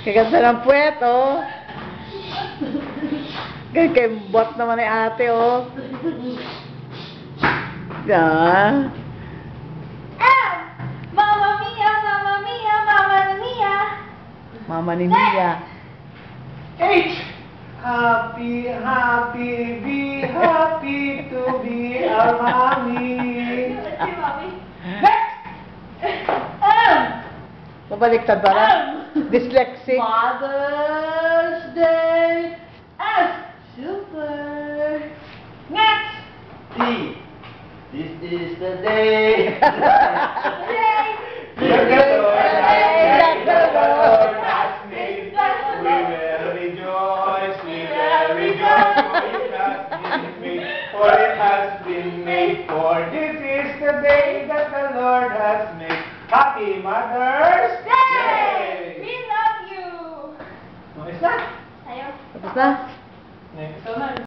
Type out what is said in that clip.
Kaganda ng puwet, oh. Kembot naman ni ate, oh. Yeah. Mamma mia, mamma mia, mamma mia. Mama ni Mia. H. Happy, happy, be happy to be a mommy. Si Mami. Mabaliktad pala. Dyslexic. Mother's Day. S. Super. Next. T. This is the day. Yay. The Lord that the Lord has made. We will rejoice, we will rejoice, for it has been made. For this is the day that the Lord has made. Happy Mother's Day. Day! We love you. Ano isa? Ayaw. Tapos na? Next.